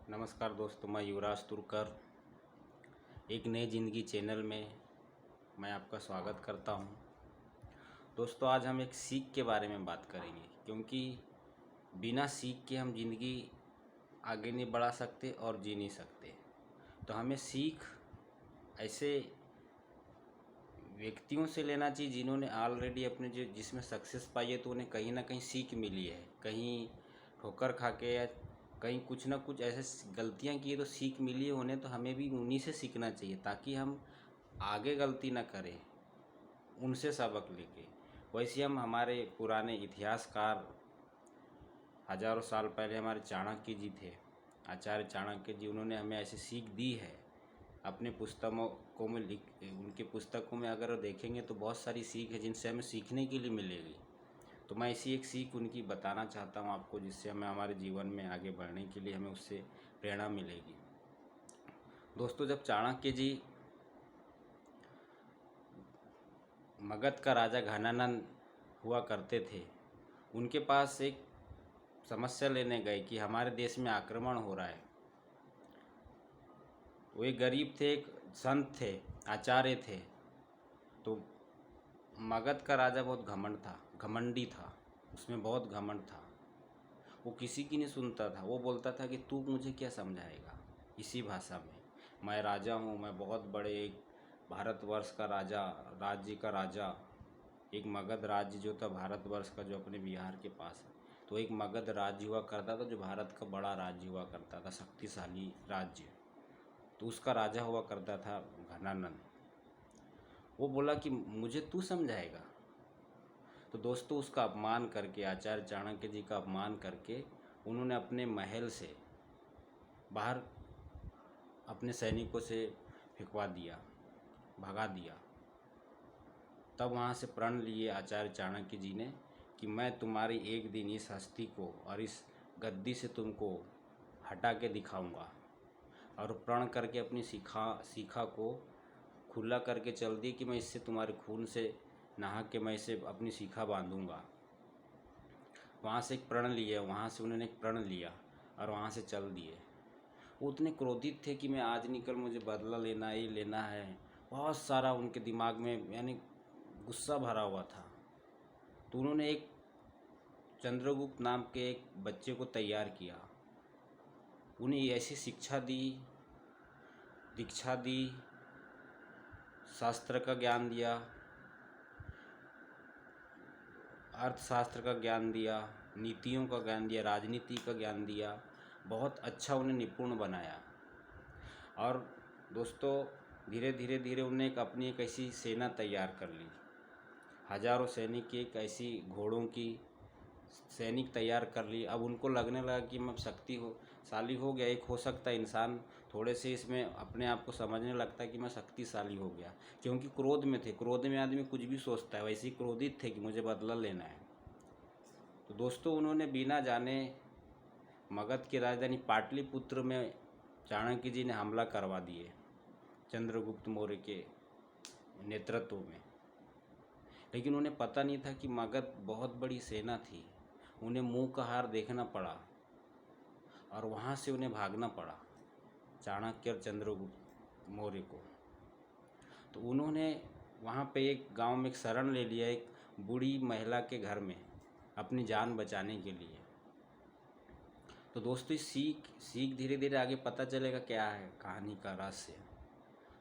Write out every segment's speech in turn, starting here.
नमस्कार दोस्तों, मैं युवराज तुर्कर एक नई ज़िंदगी चैनल में मैं आपका स्वागत करता हूं। दोस्तों, आज हम एक सीख के बारे में बात करेंगे, क्योंकि बिना सीख के हम ज़िंदगी आगे नहीं बढ़ा सकते और जी नहीं सकते। तो हमें सीख ऐसे व्यक्तियों से लेना चाहिए जिन्होंने ऑलरेडी अपने जिसमें सक्सेस पाई है, तो उन्हें कहीं ना कहीं सीख मिली है। कहीं ठोकर खा के या कहीं कुछ ना कुछ ऐसे गलतियां की है तो सीख मिली है उन्हें, तो हमें भी उन्हीं से सीखना चाहिए ताकि हम आगे गलती ना करें, उनसे सबक लेके। वैसे हम हमारे पुराने इतिहासकार हजारों साल पहले हमारे चाणक्य जी थे, आचार्य चाणक्य जी, उन्होंने हमें ऐसी सीख दी है। अपने पुस्तकों में उनके पुस्तकों में अगर देखेंगे तो बहुत सारी सीख है जिनसे हमें सीखने के लिए मिलेगी। तो मैं इसी एक सीख उनकी बताना चाहता हूँ आपको, जिससे हमें हमारे जीवन में आगे बढ़ने के लिए हमें उससे प्रेरणा मिलेगी। दोस्तों, जब चाणक्य जी मगध का राजा घनानंद हुआ करते थे, उनके पास एक समस्या लेने गए कि हमारे देश में आक्रमण हो रहा है। वो एक गरीब थे, एक संत थे, आचार्य थे। तो मगध का राजा बहुत घमंडी था, उसमें बहुत घमंड था। वो किसी की नहीं सुनता था। वो बोलता था कि तू मुझे क्या समझाएगा, इसी भाषा में। मैं राजा हूँ, मैं बहुत बड़े एक भारतवर्ष का राजा, राज्य का राजा। एक मगध राज्य जो था भारतवर्ष का, जो अपने बिहार के पास है, तो एक मगध राज्य हुआ करता था जो भारत का बड़ा राज्य हुआ करता था, शक्तिशाली राज्य। तो उसका राजा हुआ करता था घनानंद। वो बोला कि मुझे तू समझाएगा। तो दोस्तों, उसका अपमान करके, आचार्य चाणक्य जी का अपमान करके, उन्होंने अपने महल से बाहर अपने सैनिकों से फेंकवा दिया, भगा दिया। तब वहाँ से प्रण लिए आचार्य चाणक्य जी ने कि मैं तुम्हारी एक दिन इस हस्ती को और इस गद्दी से तुमको हटा के दिखाऊंगा। और प्रण करके अपनी शिखा को खुला करके चल दी कि मैं इससे तुम्हारे खून से नहा के मैं इसे अपनी शिखा बांधूंगा। वहाँ से एक प्रण लिया, वहाँ से उन्होंने एक प्रण लिया और वहाँ से चल दिए। वो उतने क्रोधित थे कि मैं आज निकल, मुझे बदला लेना है, ये लेना है। बहुत सारा उनके दिमाग में यानी गुस्सा भरा हुआ था। तो उन्होंने एक चंद्रगुप्त नाम के एक बच्चे को तैयार किया, उन्हें ऐसी शिक्षा दी, दीक्षा दी, शास्त्र का ज्ञान दिया, अर्थशास्त्र का ज्ञान दिया, नीतियों का ज्ञान दिया, राजनीति का ज्ञान दिया। बहुत अच्छा उन्हें निपुण बनाया। और दोस्तों, धीरे धीरे धीरे उन्हें अपनी एक ऐसी सेना तैयार कर ली। हजारों सैनिक की एक ऐसी घोड़ों की सैनिक तैयार कर ली। अब उनको लगने लगा कि मैं शक्तिशाली हो गया। एक हो सकता है इंसान थोड़े से इसमें अपने आप को समझने लगता है कि मैं शक्तिशाली हो गया, क्योंकि क्रोध में थे। क्रोध में आदमी कुछ भी सोचता है, वैसे ही क्रोधित थे कि मुझे बदला लेना है। तो दोस्तों, उन्होंने बिना जाने मगध की राजधानी पाटलिपुत्र में चाणक्य जी ने हमला करवा दिए चंद्रगुप्त मौर्य के नेतृत्व में। लेकिन उन्हें पता नहीं था कि मगध बहुत बड़ी सेना थी। उन्हें मुंह का हार देखना पड़ा और वहाँ से उन्हें भागना पड़ा, चाणक्य और चंद्रगुप्त मौर्य को। तो उन्होंने वहाँ पे एक गांव में एक शरण ले लिया, एक बूढ़ी महिला के घर में, अपनी जान बचाने के लिए। तो दोस्तों, इस सीख धीरे धीरे आगे पता चलेगा क्या है कहानी का रहस्य।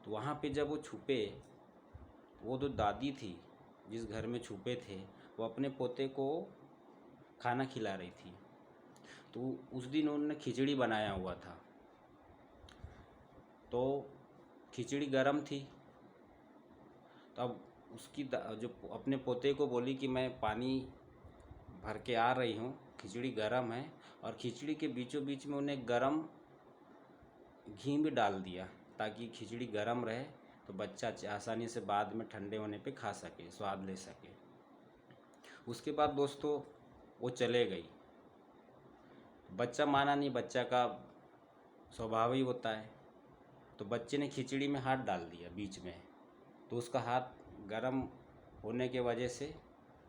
तो वहाँ पे जब वो छुपे, वो जो दादी थी जिस घर में छुपे थे, वो अपने पोते को खाना खिला रही थी। तो उस दिन उन्होंने खिचड़ी बनाया हुआ था। तो खिचड़ी गर्म थी। तो अब उसकी जो अपने पोते को बोली कि मैं पानी भर के आ रही हूँ, खिचड़ी गर्म है। और खिचड़ी के बीचों बीच में उन्हें गर्म घी भी डाल दिया ताकि खिचड़ी गर्म रहे, तो बच्चा आसानी से बाद में ठंडे होने पे खा सके, स्वाद ले सके। उसके बाद दोस्तों, वो चले गई। बच्चा माना नहीं, बच्चा का स्वभाव ही होता है। तो बच्चे ने खिचड़ी में हाथ डाल दिया बीच में। तो उसका हाथ गर्म होने के वजह से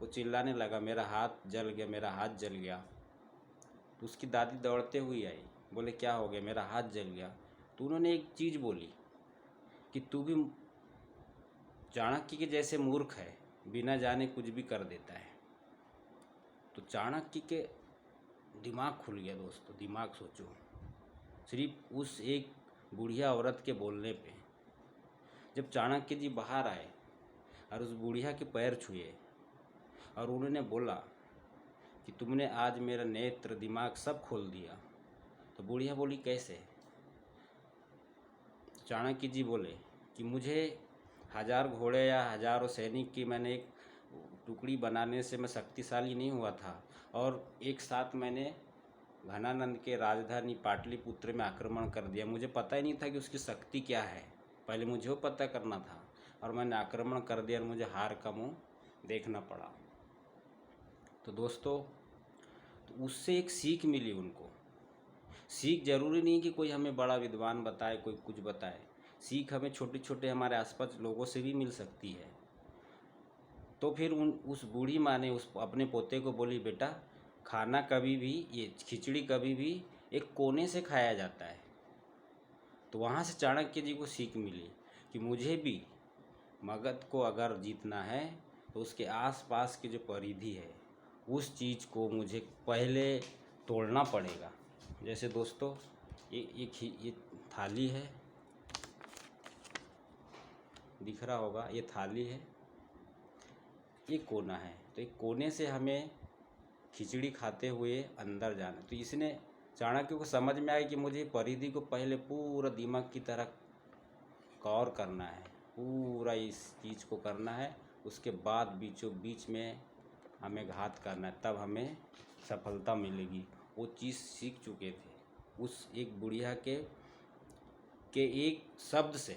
वो चिल्लाने लगा, मेरा हाथ जल गया, मेरा हाथ जल गया। तो उसकी दादी दौड़ते हुए आई बोले क्या हो गया, मेरा हाथ जल गया। तो उन्होंने एक चीज़ बोली कि तू भी चाणक्य के जैसे मूर्ख है, बिना जाने कुछ भी कर देता है। तो चाणक्य के दिमाग खुल गया दोस्तों, दिमाग सोचो, सिर्फ उस एक बुढ़िया औरत के बोलने पे। जब चाणक्य जी बाहर आए और उस बुढ़िया के पैर छुए और उन्होंने बोला कि तुमने आज मेरा नेत्र दिमाग सब खोल दिया। तो बुढ़िया बोली कैसे? चाणक्य जी बोले कि मुझे 1000 घोड़े या हजारों सैनिक की मैंने एक टुकड़ी बनाने से मैं शक्तिशाली नहीं हुआ था, और एक साथ मैंने घनानंद के राजधानी पाटलिपुत्र में आक्रमण कर दिया। मुझे पता ही नहीं था कि उसकी शक्ति क्या है, पहले मुझे वो पता करना था, और मैंने आक्रमण कर दिया और मुझे हार का मुंह देखना पड़ा। तो दोस्तों, तो उससे एक सीख मिली उनको। सीख जरूरी नहीं कि कोई हमें बड़ा विद्वान बताए, कोई कुछ बताए। सीख हमें छोटे छोटे हमारे आसपास लोगों से भी मिल सकती है। तो फिर उस बूढ़ी माँ ने उस अपने पोते को बोली, बेटा खाना कभी भी, ये खिचड़ी कभी भी एक कोने से खाया जाता है। तो वहाँ से चाणक्य जी को सीख मिली कि मुझे भी मगध को अगर जीतना है तो उसके आसपास की जो परिधि है उस चीज़ को मुझे पहले तोड़ना पड़ेगा। जैसे दोस्तों, ये थाली है, दिख रहा होगा, ये थाली है, ये कोना है। तो एक कोने से हमें खिचड़ी खाते हुए अंदर जाना। तो इसने चाणक्य को समझ में आया कि मुझे परिधि को पहले पूरा दिमाग की तरह कवर करना है, पूरा इस चीज़ को करना है, उसके बाद बीचों बीच में हमें घात करना है, तब हमें सफलता मिलेगी। वो चीज़ सीख चुके थे उस एक बुढ़िया के एक शब्द से।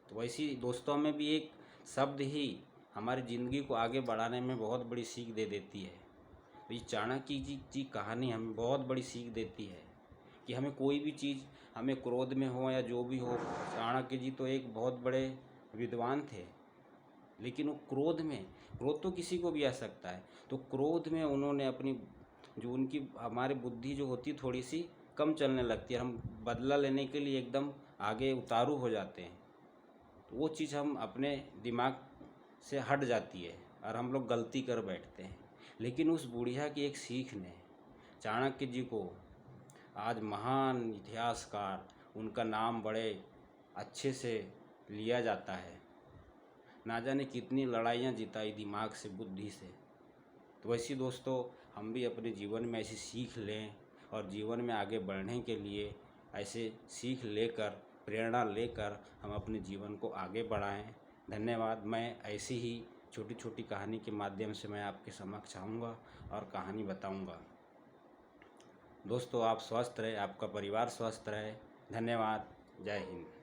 तो वैसी दोस्तों में भी एक शब्द ही हमारी ज़िंदगी को आगे बढ़ाने में बहुत बड़ी सीख दे देती है। तो ये चाणक्य जी की कहानी हमें बहुत बड़ी सीख देती है कि हमें कोई भी चीज़, हमें क्रोध में हो या जो भी हो। चाणक्य जी तो एक बहुत बड़े विद्वान थे, लेकिन वो क्रोध तो किसी को भी आ सकता है। तो क्रोध में उन्होंने अपनी जो उनकी हमारी बुद्धि जो होती थोड़ी सी कम चलने लगती है, हम बदला लेने के लिए एकदम आगे उतारू हो जाते हैं। तो वो चीज़ हम अपने दिमाग से हट जाती है और हम लोग गलती कर बैठते हैं। लेकिन उस बुढ़िया की एक सीख ने चाणक्य जी को आज महान इतिहासकार, उनका नाम बड़े अच्छे से लिया जाता है। ना जाने कितनी लड़ाइयाँ जिताई दिमाग से, बुद्धि से। तो वैसे दोस्तों, हम भी अपने जीवन में ऐसी सीख लें और जीवन में आगे बढ़ने के लिए ऐसे सीख लेकर, प्रेरणा लेकर हम अपने जीवन को आगे बढ़ाएं। धन्यवाद। मैं ऐसी ही छोटी छोटी कहानी के माध्यम से मैं आपके समक्ष आऊँगा और कहानी बताऊँगा। दोस्तों, आप स्वस्थ रहे, आपका परिवार स्वस्थ रहे। धन्यवाद। जय हिंद।